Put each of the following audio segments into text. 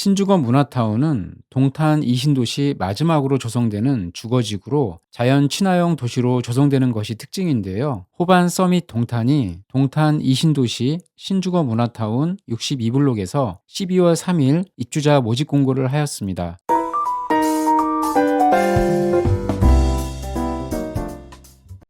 신주거 문화타운은 동탄 이신도시 마지막으로 조성되는 주거지구로 자연 친화형 도시로 조성되는 것이 특징인데요. 호반 서밋 동탄이 동탄 이신도시 신주거 문화타운 62블록에서 12월 3일 입주자 모집 공고를 하였습니다.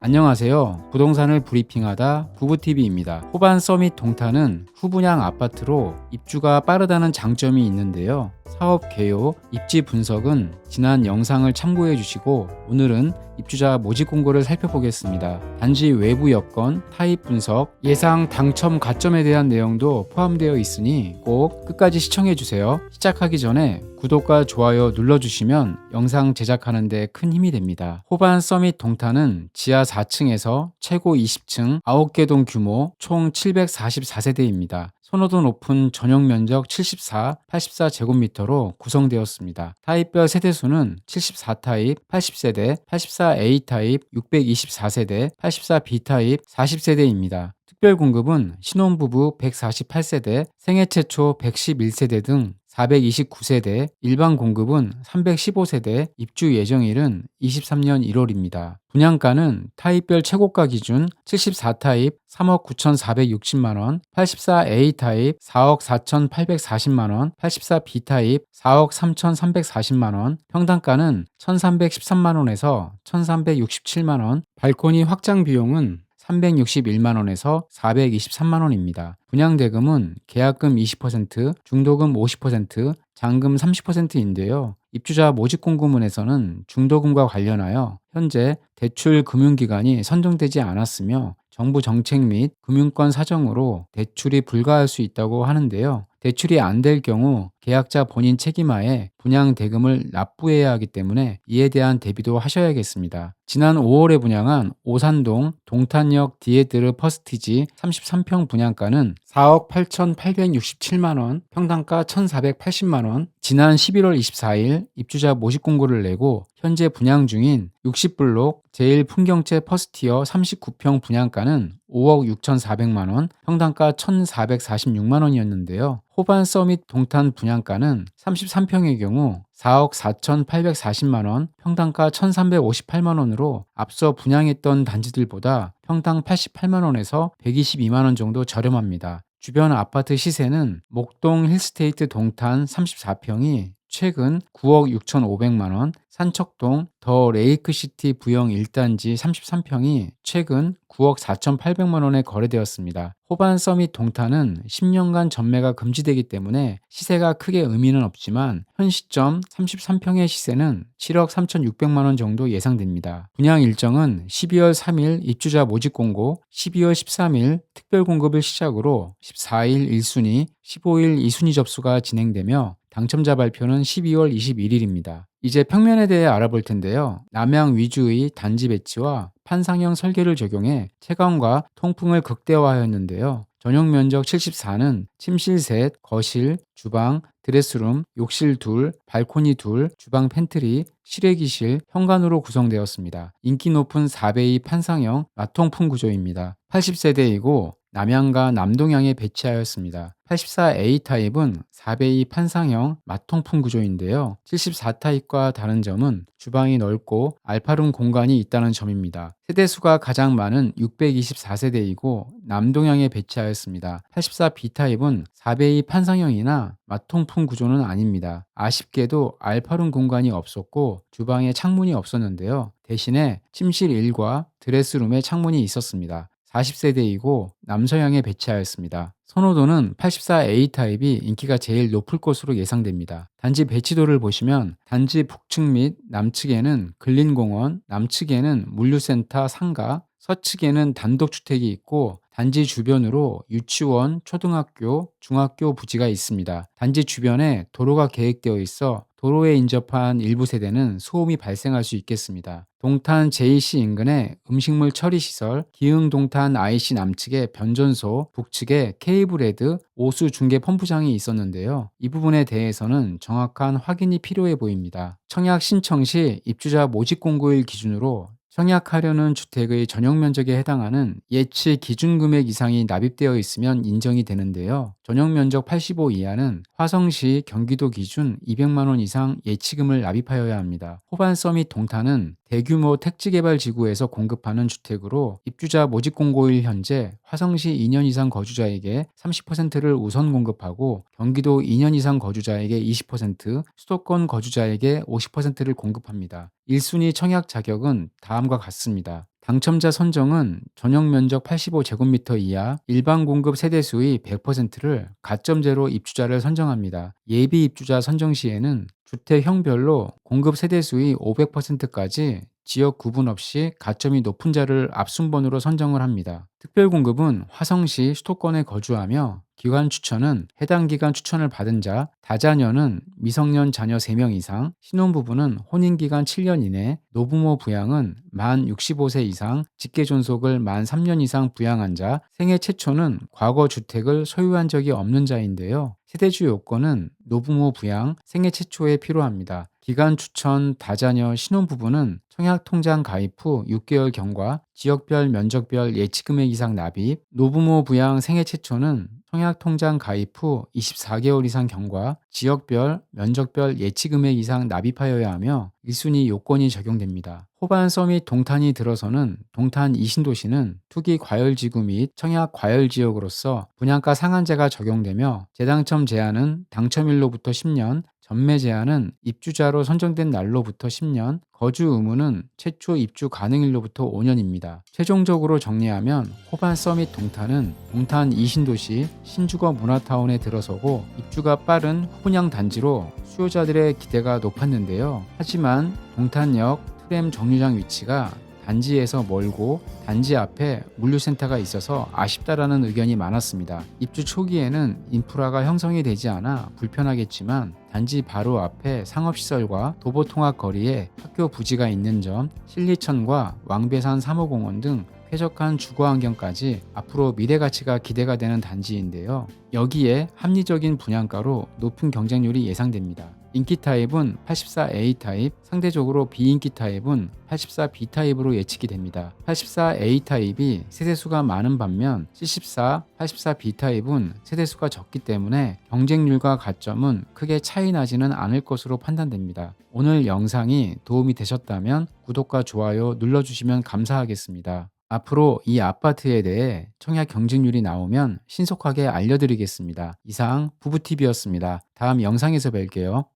안녕하세요. 부동산을 브리핑하다 부부TV입니다. 호반 서밋 동탄은 후분양 아파트로 입주가 빠르다는 장점이 있는데요. 사업 개요, 입지 분석은 지난 영상을 참고해 주시고 오늘은 입주자 모집 공고를 살펴보겠습니다. 단지 외부 여건, 타입 분석, 예상 당첨 가점에 대한 내용도 포함되어 있으니 꼭 끝까지 시청해 주세요. 시작하기 전에 구독과 좋아요 눌러주시면 영상 제작하는 데 큰 힘이 됩니다. 호반 서밋 동탄은 지하 4층에서 최고 20층 9개 동 규모 총 744세대입니다. 선호도 높은 전용 면적 84제곱미터로 구성되었습니다. 타입별 세대수는 74타입 80세대, 84A 타입 624세대, 84B 타입 40세대입니다. 특별 공급은 신혼부부 148세대, 생애 최초 111세대 등 429세대, 일반 공급은 315세대, 입주 예정일은 23년 1월입니다. 분양가는 타입별 최고가 기준 74타입 3억 9,460만원, 84A 타입 4억 4,840만원, 84B 타입 4억 3,340만원, 평당가는 1,313만원에서 1,367만원, 발코니 확장 비용은 361만원에서 423만원입니다. 분양대금은 계약금 20%, 중도금 50%, 잔금 30%인데요. 입주자 모집 공고문에서는 중도금과 관련하여 현재 대출 금융기관이 선정되지 않았으며 정부 정책 및 금융권 사정으로 대출이 불가할 수 있다고 하는데요. 대출이 안 될 경우 계약자 본인 책임하에 분양 대금을 납부해야 하기 때문에 이에 대한 대비도 하셔야겠습니다. 지난 5월에 분양한 오산동 동탄역 디에드르 퍼스티지 33평 분양가는 4억 8,867만원, 평당가 1,480만원, 지난 11월 24일 입주자 모집 공고를 내고 현재 분양 중인 60블록 제1풍경채 퍼스티어 39평 분양가는 5억 6,400만원, 평당가 1,446만원이었는데요. 호반 서밋 동탄 분양가는 33평의 경우 4억 4,840만원, 평당가 1,358만원으로 앞서 분양했던 단지들보다 평당 88만원에서 122만원 정도 저렴합니다. 주변 아파트 시세는 목동 힐스테이트 동탄 34평이 최근 9억 6,500만원, 산척동 더 레이크시티 부영 1단지 33평이 최근 9억 4,800만원에 거래되었습니다. 호반 서밋 동탄은 10년간 전매가 금지되기 때문에 시세가 크게 의미는 없지만 현 시점 33평의 시세는 7억 3,600만원 정도 예상됩니다. 분양 일정은 12월 3일 입주자 모집 공고, 12월 13일 특별 공급을 시작으로 14일 1순위, 15일 2순위 접수가 진행되며 당첨자 발표는 12월 21일입니다. 이제 평면에 대해 알아볼 텐데요. 남향 위주의 단지 배치와 판상형 설계를 적용해 채광과 통풍을 극대화하였는데요. 전용 면적 74는 침실 셋, 거실, 주방, 드레스룸, 욕실 둘, 발코니 둘, 주방 팬트리, 실외기실, 현관으로 구성되었습니다. 인기 높은 4베이 판상형 마통풍 구조입니다. 80세대이고 남향과 남동향에 배치하였습니다. 84A 타입은 4베이 판상형 마통풍 구조인데요. 74타입과 다른 점은 주방이 넓고 알파룸 공간이 있다는 점입니다. 세대수가 가장 많은 624세대이고 남동향에 배치하였습니다. 84B 타입은 4베이 판상형이나 마통풍 구조는 아닙니다. 아쉽게도 알파룸 공간이 없었고 주방에 창문이 없었는데요. 대신에 침실 1과 드레스룸에 창문이 있었습니다. 40세대이고 남서향에 배치하였습니다. 선호도는 84A 타입이 인기가 제일 높을 것으로 예상됩니다. 단지 배치도를 보시면 단지 북측 및 남측에는 근린공원, 남측에는 물류센터 상가, 서측에는 단독주택이 있고 단지 주변으로 유치원, 초등학교, 중학교 부지가 있습니다. 단지 주변에 도로가 계획되어 있어 도로에 인접한 일부 세대는 소음이 발생할 수 있겠습니다. 동탄 JC 인근에 음식물 처리 시설, 기흥 동탄 IC 남측에 변전소, 북측에 케이블헤드, 오수 중계 펌프장이 있었는데요. 이 부분에 대해서는 정확한 확인이 필요해 보입니다. 청약 신청 시 입주자 모집 공고일 기준으로 청약하려는 주택의 전용 면적에 해당하는 예치 기준 금액 이상이 납입되어 있으면 인정이 되는데요. 전용 면적 85 이하는 화성시 경기도 기준 200만 원 이상 예치금을 납입하여야 합니다. 호반서 및 동탄은 대규모 택지개발지구에서 공급하는 주택으로 입주자 모집 공고일 현재 화성시 2년 이상 거주자에게 30%를 우선 공급하고 경기도 2년 이상 거주자에게 20%, 수도권 거주자에게 50%를 공급합니다. 1순위 청약 자격은 다음과 같습니다. 당첨자 선정은 전용 면적 85제곱미터 이하 일반 공급 세대수의 100%를 가점제로 입주자를 선정합니다. 예비 입주자 선정 시에는 주택형별로 공급 세대수의 500%까지 지역 구분 없이 가점이 높은 자를 앞순번으로 선정을 합니다. 특별공급은 화성시 수도권에 거주하며 기관 추천은 해당 기간 추천을 받은 자, 다자녀는 미성년 자녀 3명 이상, 신혼부부는 혼인기간 7년 이내, 노부모 부양은 만 65세 이상, 직계존속을 만 3년 이상 부양한 자, 생애 최초는 과거 주택을 소유한 적이 없는 자인데요. 세대주 요건은 노부모 부양, 생애 최초에 필요합니다. 기간 추천, 다자녀, 신혼부부는 청약통장 가입 후 6개월 경과, 지역별, 면적별 예치금액 이상 납입, 노부모 부양 생애 최초는 청약통장 가입 후 24개월 이상 경과, 지역별, 면적별 예치금액 이상 납입하여야 하며 1순위 요건이 적용됩니다. 호반서 및 동탄이 들어서는 동탄 이신도시는 투기 과열지구 및 청약 과열지역으로서 분양가 상한제가 적용되며 재당첨 제한은 당첨일로부터 10년, 전매 제한은 입주자로 선정된 날로부터 10년, 거주 의무는 최초 입주 가능일로부터 5년입니다. 최종적으로 정리하면 호반 서밋 동탄은 동탄 이신도시 신주거 문화타운에 들어서고 입주가 빠른 후분양 단지로 수요자들의 기대가 높았는데요. 하지만 동탄역 트램 정류장 위치가 단지에서 멀고 단지 앞에 물류센터가 있어서 아쉽다라는 의견이 많았습니다. 입주 초기에는 인프라가 형성이 되지 않아 불편하겠지만 단지 바로 앞에 상업시설과 도보통합 거리에 학교 부지가 있는 점, 신리천과 왕배산 3호공원 등 쾌적한 주거환경까지 앞으로 미래가치가 기대가 되는 단지인데요. 여기에 합리적인 분양가로 높은 경쟁률이 예상됩니다. 인기 타입은 84A 타입, 상대적으로 비인기 타입은 84B 타입으로 예측이 됩니다. 84A 타입이 세대수가 많은 반면 74, 84B 타입은 세대수가 적기 때문에 경쟁률과 가점은 크게 차이 나지는 않을 것으로 판단됩니다. 오늘 영상이 도움이 되셨다면 구독과 좋아요 눌러주시면 감사하겠습니다. 앞으로 이 아파트에 대해 청약 경쟁률이 나오면 신속하게 알려드리겠습니다. 이상 부부TV였습니다. 다음 영상에서 뵐게요.